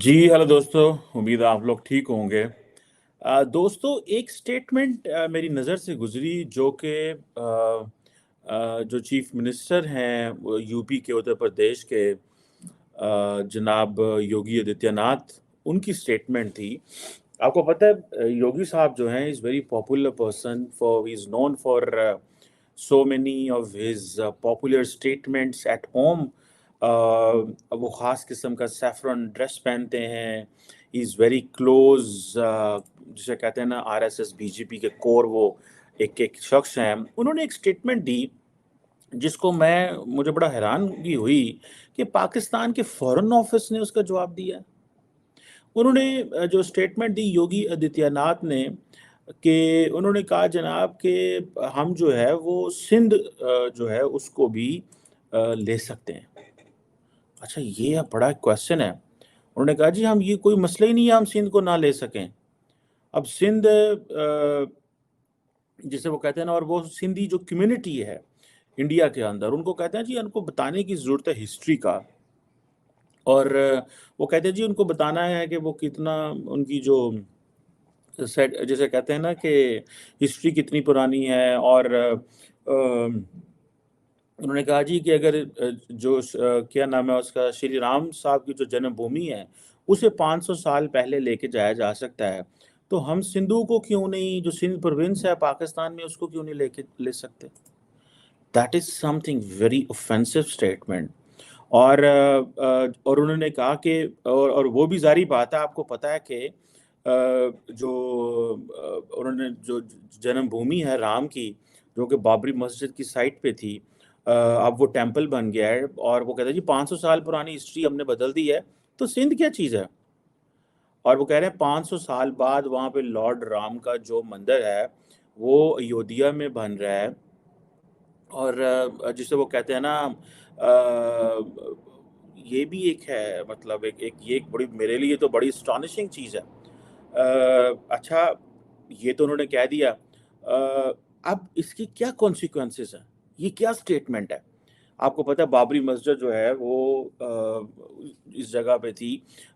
जी hello दोस्तों। उम्मीद है आप लोग ठीक होंगे। दोस्तों, एक स्टेटमेंट मेरी नज़र से गुजरी जो कि जो चीफ मिनिस्टर हैं वो यूपी के, उत्तर प्रदेश के, जनाब योगी आदित्यनाथ, उनकी स्टेटमेंट थी। आपको पता है योगी साहब जो हैं is very popular person, for he is known for so many of his popular statements at home. वो ख़ास किस्म का सैफरन ड्रेस पहनते हैं। ही इज़ वेरी क्लोज, जिसे कहते हैं ना, आरएसएस बीजेपी के कोर वो एक एक शख्स हैं। उन्होंने एक स्टेटमेंट दी जिसको मुझे बड़ा हैरानगी हुई कि पाकिस्तान के फॉरेन ऑफिस ने उसका जवाब दिया। उन्होंने जो स्टेटमेंट दी योगी आदित्यनाथ ने, कि उन्होंने कहा जनाब कि हम जो है वो सिंध जो है उसको भी ले सकते हैं। अच्छा, ये बड़ा क्वेश्चन है। उन्होंने कहा जी हम, ये कोई मसला ही नहीं है हम सिंध को ना ले सकें। अब सिंध जिसे वो कहते हैं ना, और वो सिंधी जो कम्युनिटी है इंडिया के अंदर, उनको कहते हैं जी उनको बताने की ज़रूरत है हिस्ट्री का। और वो कहते हैं जी उनको बताना है कि वो कितना, उनकी जो सेट जैसे कहते हैं ना कि हिस्ट्री कितनी पुरानी है। और उन्होंने कहा जी कि अगर क्या नाम है उसका, श्री राम साहब की जो जन्मभूमि है उसे 500 साल पहले लेके जाया जा सकता है, तो हम सिंधु को क्यों नहीं, जो सिंध प्रोविंस है पाकिस्तान में, उसको क्यों नहीं लेके ले सकते। That is something very offensive statement. और उन्होंने कहा कि, और वो भी जारी बात है, आपको पता है कि जो उन्होंने जो जन्मभूमि है राम की, जो कि बाबरी मस्जिद की साइट पे थी, अब वो टेम्पल बन गया है। और वो कहते हैं जी 500 साल पुरानी हिस्ट्री हमने बदल दी है, तो सिंध क्या चीज़ है। और वो कह रहे हैं 500 साल बाद वहाँ पे लॉर्ड राम का जो मंदिर है वो अयोध्या में बन रहा है। और जिसे वो कहते हैं ना, ये भी एक है, मतलब ये एक बड़ी, मेरे लिए तो बड़ी अस्टॉनिशिंग चीज़ है। अच्छा, ये तो उन्होंने कह दिया। अब इसकी क्या कॉन्सिक्वेंसेस हैं, ये क्या स्टेटमेंट है। आपको पता है बाबरी मस्जिद जो है वो इस जगह पे थी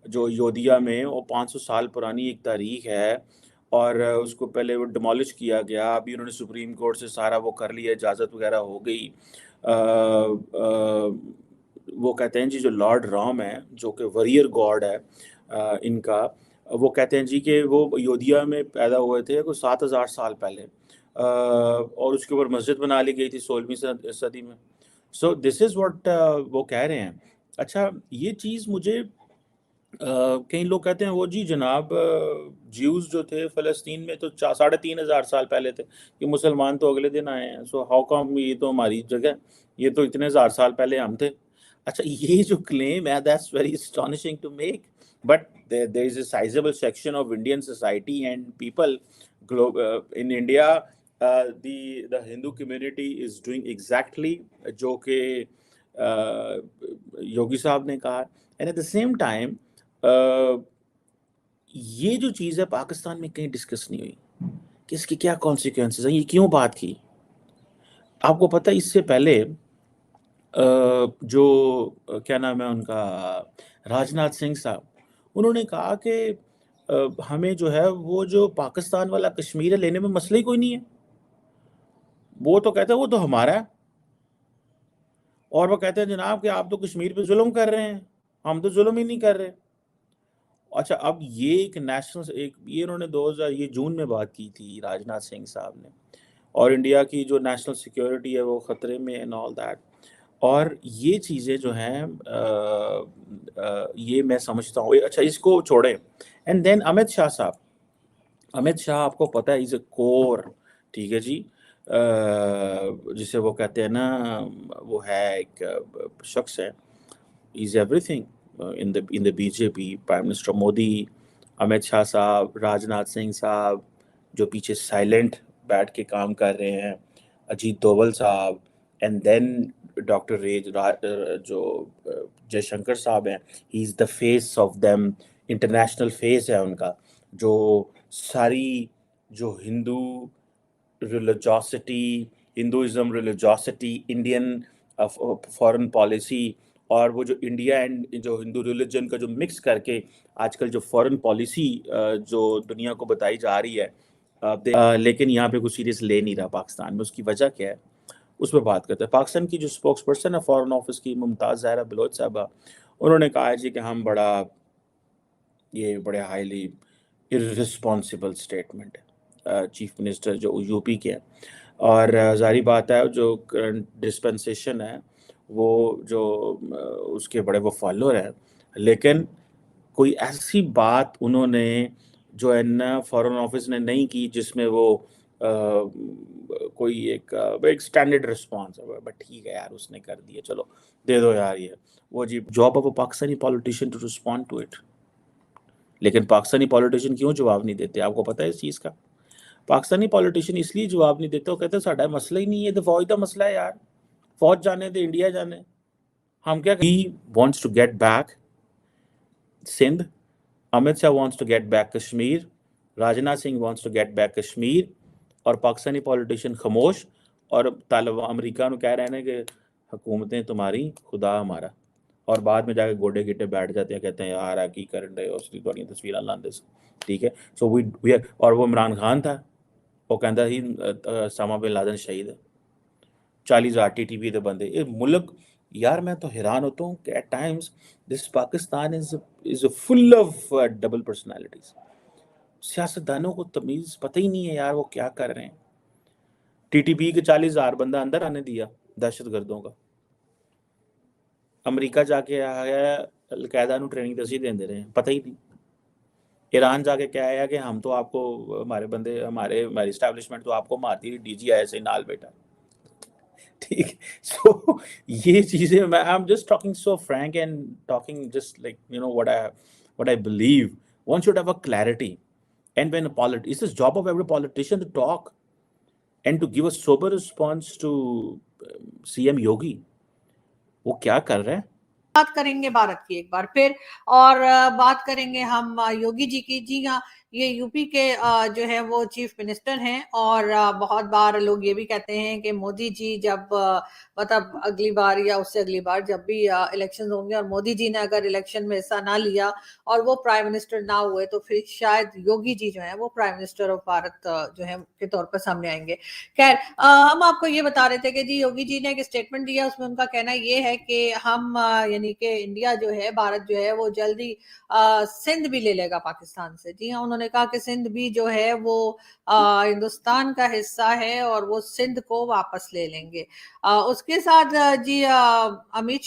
जो अयोध्या में, वो 500 साल पुरानी एक तारीख है। और उसको पहले वो डिमोलिश किया गया, अभी उन्होंने सुप्रीम कोर्ट से सारा वो कर लिया, इजाज़त वगैरह हो गई। वो कहते हैं जी जो लॉर्ड राम है, जो कि वॉरियर गॉड है इनका, वो कहते हैं जी कि वो अयोध्या में पैदा हुए थे कुछ 7,000 साल पहले, और उसके ऊपर मस्जिद बना ली गई थी 16वीं सदी में। सो दिस इज़ व्हाट वो कह रहे हैं। अच्छा, ये चीज़ मुझे कई लोग कहते हैं वो जी जनाब, ज्यूज़ जो थे फ़लस्तीन में तो 3,500 साल पहले थे, ये मुसलमान तो अगले दिन आए हैं, सो हाउ कम, ये तो हमारी जगह, ये तो इतने हज़ार साल पहले हम थे। अच्छा, ये जो क्लेम है that's very astonishing to make, but there is a sizeable section of Indian society and people in India, the Hindu community is doing exactly जो कि योगी साहब ने कहा। And at the same time ये जो चीज़ है पाकिस्तान में कहीं डिस्कस नहीं हुई कि इसकी क्या कॉन्सिक्वेंसेस हैं, ये क्यों बात की। आपको पता है इससे पहले जो क्या नाम है उनका, राजनाथ सिंह साहब, उन्होंने कहा कि हमें जो है वो जो पाकिस्तान वाला कश्मीर है लेने में मसला ही कोई नहीं है, वो तो कहते हैं वो तो हमारा है। और वो कहते हैं जनाब कि आप तो कश्मीर पे जुल्म कर रहे हैं, हम तो जुल्म ही नहीं कर रहे। अच्छा, अब ये एक नेशनल, एक ये इन्होंने 2000 ये जून में बात की थी राजनाथ सिंह साहब ने, और इंडिया की जो नेशनल सिक्योरिटी है वो ख़तरे में एंड ऑल दैट। और ये चीज़ें जो हैं ये मैं समझता हूँ। अच्छा, इसको छोड़ें। एंड देन अमित शाह साहब, अमित शाह आपको पता है इज़ अ कोर, ठीक है जी, जिसे वो कहते हैं ना, वो है एक शख्स है, is everything in the BJP, prime minister Modi, Amit Shah साहब, राजनाथ सिंह साहब, जो पीछे साइलेंट बैठ के काम कर रहे हैं, अजीत दोवल साहब, एंड देन डॉक्टर जो जयशंकर साहब हैं, he is the face of them, international face है उनका, जो सारी जो Hinduism religiosity, Indian foreign policy, और वो जो इंडिया एंड जो हिंदू रिलीजन का जो मिक्स करके आजकल जो फॉरेन पॉलिसी जो दुनिया को बताई जा रही है, लेकिन यहाँ पे कुछ सीरियस ले नहीं रहा पाकिस्तान में। उसकी वजह क्या है, उस पर बात करते हैं। पाकिस्तान की जो स्पोक्स पर्सन है फॉरेन ऑफिस की, मुमताज़ ज़हरा बलोच साहबा, उन्होंने कहा है जी कि हम बड़े हाईली इररिस्पॉन्सिबल स्टेटमेंट है चीफ मिनिस्टर जो यूपी के हैं। और ज़ाहिर बात है जो करंट डिस्पेंसेशन है वो जो उसके बड़े वो फॉलोअर हैं, लेकिन कोई ऐसी बात उन्होंने जो है ना फॉरेन ऑफिस ने नहीं की जिसमें वो कोई एक स्टैंडर्ड रिस्पॉन्स है। बट ठीक है यार, उसने कर दिया, चलो दे दो यार। ये वो जी job of a Pakistani politician to respond to it. लेकिन पाकिस्तानी पॉलिटिशियन क्यों जवाब नहीं देते, आपको पता है इस चीज़ का? पाकिस्तानी पॉलिटिशियन इसलिए जवाब नहीं देते, वो कहते हैं साडा मसला ही नहीं है, तो फौज का मसला है यार, फौज जाने दे, इंडिया जाने, हम क्या। He wants to get back Sindh, Amit Shah wants to get back Kashmir, Rajnath Singh wants to get back Kashmir, और पाकिस्तानी पॉलिटिशियन खामोश। और तालिबान अमेरिका कह रहे हैं कि हुकूमतें तुम्हारी, खुदा हमारा, और बाद में जाकर गोडे गिटे बैठ जाते हैं, कहते हैं यार की कर रहे हो उसकी थोड़ी तस्वीर लाते। ठीक है, सो वी और वो इमरान खान था, वो कहता ही सामा बिन लादेन शहीद है, 40,000 टीटीपी के बंदे ये मुल्क। यार मैं तो हैरान होता हूँ कि at times this Pakistan is full of double personalities. सियासतदानों को तमीज पता ही नहीं है यार वो क्या कर रहे हैं। टीटीपी के 40,000 बंदा अंदर आने दिया दहशतगर्दों का। अमेरिका जाके आया अलकायदा ट्रेनिंग दसी देंदे रहे, पता ही नहीं। ईरान जाके क्या आया कि हम तो आपको, हमारे बंदे, हमारी इस्टेब्लिशमेंट तो आपको मारती है, डीजी आया से नाल बेटा। ठीक, सो ये चीजें मैं I am just talking so frank and talking just like what I believe one should have a clarity. And when it's the job of every politician to talk and to give a sober response to CM Yogi. वो क्या कर रहे हैं। बात करेंगे भारत की एक बार फिर, और बात करेंगे हम योगी जी की। जी हाँ, ये यूपी के जो है वो चीफ मिनिस्टर हैं, और बहुत बार लोग ये भी कहते हैं कि मोदी जी जब मतलब अगली बार या उससे अगली बार जब भी इलेक्शन होंगे और मोदी जी ने अगर इलेक्शन में हिस्सा ना लिया और वो प्राइम मिनिस्टर ना हुए, तो फिर शायद योगी जी जो है वो प्राइम मिनिस्टर ऑफ भारत जो है के तौर पर सामने आएंगे। खैर, हम आपको ये बता रहे थे कि जी योगी जी ने एक स्टेटमेंट दिया, उसमें उनका कहना ये है कि हम यानी कि इंडिया जो है, भारत जो है वो जल्दी सिंध भी ले लेगा पाकिस्तान से। जी हाँ, उन्होंने कहा कि सिंध भी जो है वो हिंदुस्तान का हिस्सा है और वो सिंध को वापस ले लेंगे। उसके साथ जी अमित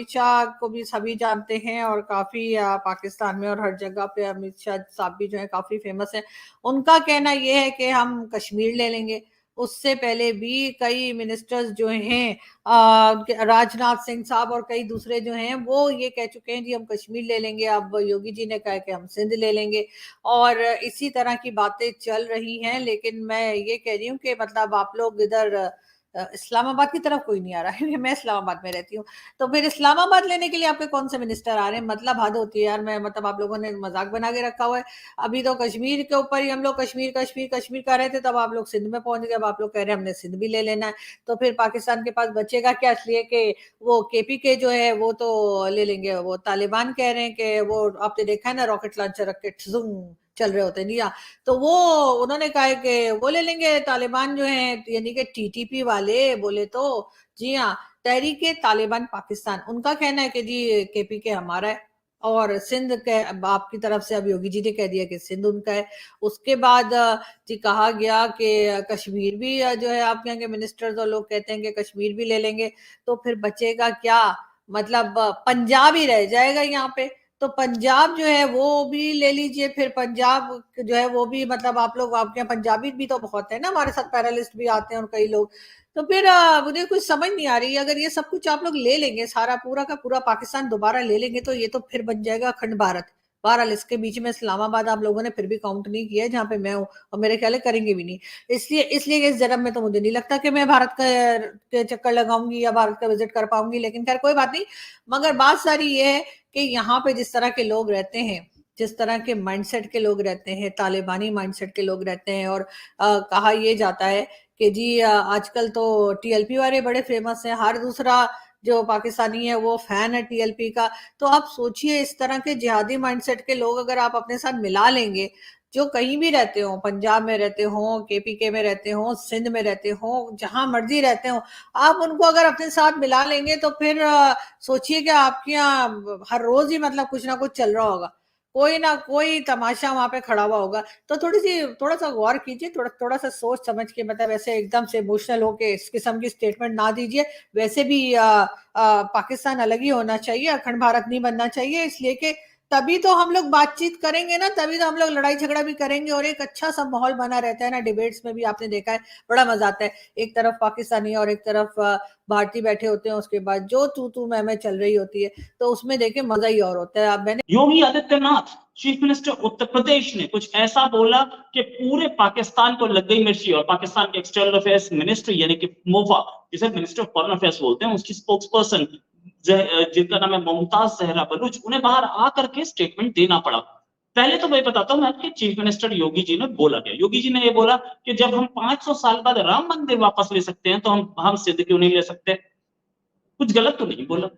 शाह को भी सभी जानते हैं, और काफी पाकिस्तान में और हर जगह पे अमित शाह साहब भी जो है काफी फेमस है। उनका कहना ये है कि हम कश्मीर ले लेंगे। उससे पहले भी कई मिनिस्टर्स जो हैं, राजनाथ सिंह साहब और कई दूसरे जो हैं, वो ये कह चुके हैं जी हम कश्मीर ले लेंगे। अब योगी जी ने कहा कि हम सिंध ले लेंगे, और इसी तरह की बातें चल रही हैं। लेकिन मैं ये कह रही हूँ कि मतलब आप लोग इधर इस्लामाबाद की तरफ कोई नहीं आ रहा है, क्योंकि मैं इस्लामाबाद में रहती हूँ। तो फिर इस्लामाबाद लेने के लिए आपके कौन से मिनिस्टर आ रहे हैं? मतलब हद होती है यार। मैं मतलब आप लोगों ने मजाक बना के रखा हुआ है। अभी तो कश्मीर के ऊपर ही हम लोग कश्मीर कश्मीर कश्मीर कर रहे थे, तब आप लोग सिंध में पहुंच गए। अब आप लोग कह रहे हैं हमने सिंध भी ले लेना है। तो फिर पाकिस्तान के पास बचेगा क्या? इसलिए कि वो केपी के जो है वो तो ले लेंगे। वो तालिबान कह रहे हैं कि वो, आपने देखा है ना, रॉकेट लॉन्चर रख के चल रहे होते हैं जी। तो वो उन्होंने कहा है कि वो ले लेंगे तालिबान जो है, यानी कि टीटीपी वाले बोले तो। जी हाँ, तहरीक तालिबान पाकिस्तान, उनका कहना है कि जी केपी के हमारा है, और सिंध के आपकी तरफ से अब योगी जी ने कह दिया कि सिंध उनका है। उसके बाद जी कहा गया कि कश्मीर भी जो है, आपके यहाँ के मिनिस्टर्स और लोग कहते हैं कि कश्मीर भी ले लेंगे। तो फिर बचेगा क्या? मतलब पंजाब ही रह जाएगा यहाँ पे। तो पंजाब जो है वो भी ले लीजिए। फिर पंजाब जो है वो भी, मतलब आप लोग, आपके यहाँ पंजाबी भी तो बहुत है ना, हमारे साथ पैरालिस्ट भी आते हैं और कई लोग। तो फिर मुझे कुछ समझ नहीं आ रही। अगर ये सब कुछ आप लोग ले लेंगे, सारा पूरा का पूरा पाकिस्तान दोबारा ले लेंगे, तो ये तो फिर बन जाएगा अखंड भारत। बहरहाल इसके बीच में इस्लामाबाद आप लोगों ने फिर भी काउंट नहीं किया है, जहाँ पे मैं हूँ, और मेरे ख्याल है करेंगे भी नहीं। इसलिए इसलिए इस जन्म में तो मुझे नहीं लगता कि मैं भारत के चक्कर लगाऊंगी या भारत का विजिट कर पाऊंगी। लेकिन खैर कोई बात नहीं। मगर बात सारी ये है कि यहाँ पे जिस तरह के लोग रहते हैं, जिस तरह के माइंडसेट के लोग रहते हैं, तालिबानी माइंडसेट के लोग रहते हैं, और कहा ये जाता है कि जी आजकल तो टीएलपी वाले बड़े फेमस हैं। हर दूसरा जो पाकिस्तानी है वो फैन है टीएलपी का। तो आप सोचिए, इस तरह के जिहादी माइंडसेट के लोग अगर आप अपने साथ मिला लेंगे, जो कहीं भी रहते हो, पंजाब में रहते हो, केपीके में रहते हो, सिंध में रहते हो, जहां मर्जी रहते हो, आप उनको अगर अपने साथ मिला लेंगे तो फिर सोचिए कि आपके यहाँ हर रोज ही मतलब कुछ ना कुछ चल रहा होगा, कोई ना कोई तमाशा वहां पे खड़ा हुआ होगा। तो थोड़ा सा गौर कीजिए, थोड़ा सा सोच समझ के, मतलब ऐसे एकदम से इमोशनल होके इस किस्म की स्टेटमेंट ना दीजिए। वैसे भी पाकिस्तान अलग ही होना चाहिए, अखंड भारत नहीं बनना चाहिए, इसलिए कि तभी तो हम लोग बातचीत करेंगे ना, तभी तो हम लोग लड़ाई झगड़ा भी करेंगे और एक अच्छा सा माहौल बना रहता है ना। डिबेट्स में भी आपने देखा है, बड़ा मजा आता है, एक तरफ पाकिस्तानी और एक तरफ भारतीय बैठे होते हैं, उसके बाद जो तू मैं चल रही होती है, तो उसमें देखे मजा ही और होता है। अब मैंने योगी आदित्यनाथ चीफ मिनिस्टर उत्तर प्रदेश ने कुछ ऐसा बोला कि पूरे पाकिस्तान को लग गई मिर्ची, और पाकिस्तान के एक्सटर्नल अफेयर्स मिनिस्ट्री यानी कि मोफा, जिसे मिनिस्टर ऑफ फॉरेन अफेयर्स बोलते हैं, उसकी स्पोक्स पर्सन जिनका नाम है मुमताज जहरा बलूच, उन्हें बाहर आकर के स्टेटमेंट देना पड़ा। पहले तो मैं बताता हूं आपके चीफ मिनिस्टर योगी जी ने बोला क्या। योगी जी ने ये बोला कि जब हम 500 साल बाद राम मंदिर वापस ले सकते हैं तो हम सिद्ध क्यों नहीं ले सकते। कुछ गलत तो नहीं बोला।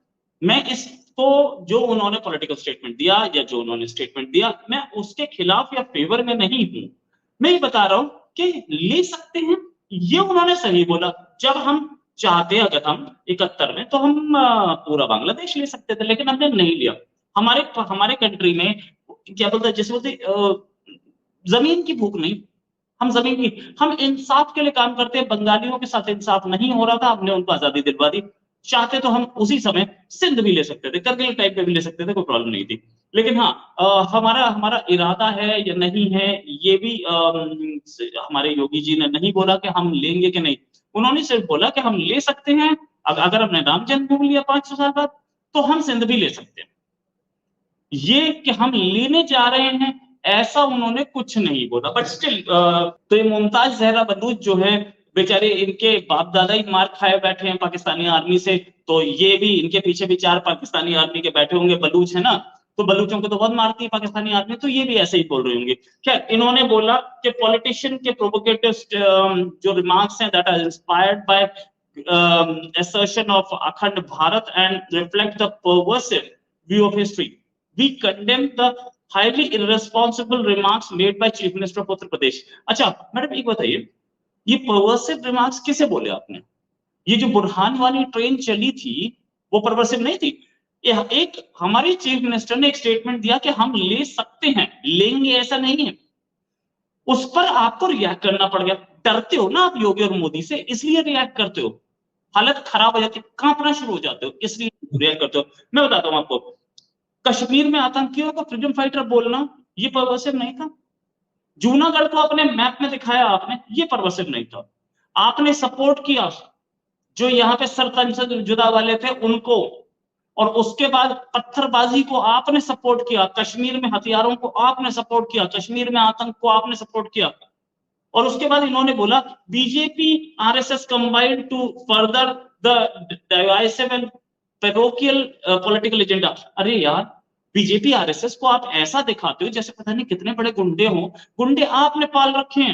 मैं इसको, जो उन्होंने पॉलिटिकल स्टेटमेंट दिया या जो उन्होंने स्टेटमेंट दिया, मैं उसके खिलाफ या फेवर में नहीं हूं। मैं ये बता रहा हूं कि ले सकते हैं, ये उन्होंने सही बोला। जब हम चाहते, अगर हम 71 में, तो हम पूरा बांग्लादेश ले सकते थे, लेकिन हमने नहीं लिया। हमारे कंट्री में क्या बोलते हैं, जैसे बोलते जमीन की भूख नहीं, हम इंसाफ के लिए काम करते हैं। बंगालियों के साथ इंसाफ नहीं हो रहा था, हमने उनको आजादी दिलवा दी। चाहते तो हम उसी समय सिंध भी ले सकते थे, करगिल टाइप में भी ले सकते थे, कोई प्रॉब्लम नहीं थी। लेकिन हाँ, हमारा इरादा है या नहीं है, ये भी हमारे योगी जी ने नहीं बोला कि हम लेंगे कि नहीं। उन्होंने सिर्फ बोला कि हम ले सकते हैं। अगर हमने राम जन्मभूमि लिया 500 साल बाद, तो हम सिंध भी ले सकते हैं। ये कि हम लेने जा रहे हैं, ऐसा उन्होंने कुछ नहीं बोला। बट स्टिल, तो ये मुमताज जहरा बलूच जो है, बेचारे, इनके बाप दादा ही मार खाए बैठे हैं पाकिस्तानी आर्मी से, तो ये भी, इनके पीछे भी 4 पाकिस्तानी आर्मी के बैठे होंगे। बलूच है ना, तो बलूचों को तो बहुत मारती है पाकिस्तानी आर्मी, तो ये भी ऐसे ही बोल रहे होंगे। खैर, इन्होंने बोला कि पॉलिटिशियन के प्रोवोकेटिव जो रिमार्क्स हैं, that are inspired by assertion of Akhand Bharat and reflect the perversive view of history. We condemn the highly irresponsible remarks made by Chief Minister of Uttar Pradesh. अच्छा मैडम, एक बताइए, ये perversive remarks किसे बोले आपने? ये जो बुरहान वाली ट्रेन चली थी, वो perversive नहीं थी। एक हमारे चीफ मिनिस्टर ने एक स्टेटमेंट दिया कि हम ले सकते हैं, लेंगे ऐसा नहीं है। उस पर आपको रिएक्ट करना पड़ गया। डरते हो ना आप योगी और मोदी से, इसलिए रिएक्ट करते हो। हालत खराब हो जाती है, कांपना शुरू हो जाते हो, इसलिए रिएक्ट करते हो। मैं बताता हूं आपको, कश्मीर में आतंकियों को फ्रीडम फाइटर बोलना, ये परवसिव नहीं था। जूनागढ़ को अपने मैप में दिखाया आपने, ये परवसिव नहीं था। आपने सपोर्ट किया जो यहाँ पे सरपंच जुदा वाले थे उनको, और उसके बाद पत्थरबाजी को आपने सपोर्ट किया, कश्मीर में हथियारों को आपने सपोर्ट किया, कश्मीर में आतंक को आपने सपोर्ट किया। और उसके बाद इन्होंने बोला BJP RSS combined to further the divisive and parochial political agenda. अरे यार, बीजेपी आरएसएस को आप ऐसा दिखाते हो जैसे पता नहीं कितने बड़े गुंडे हों। गुंडे आपने पाल रखे हैं।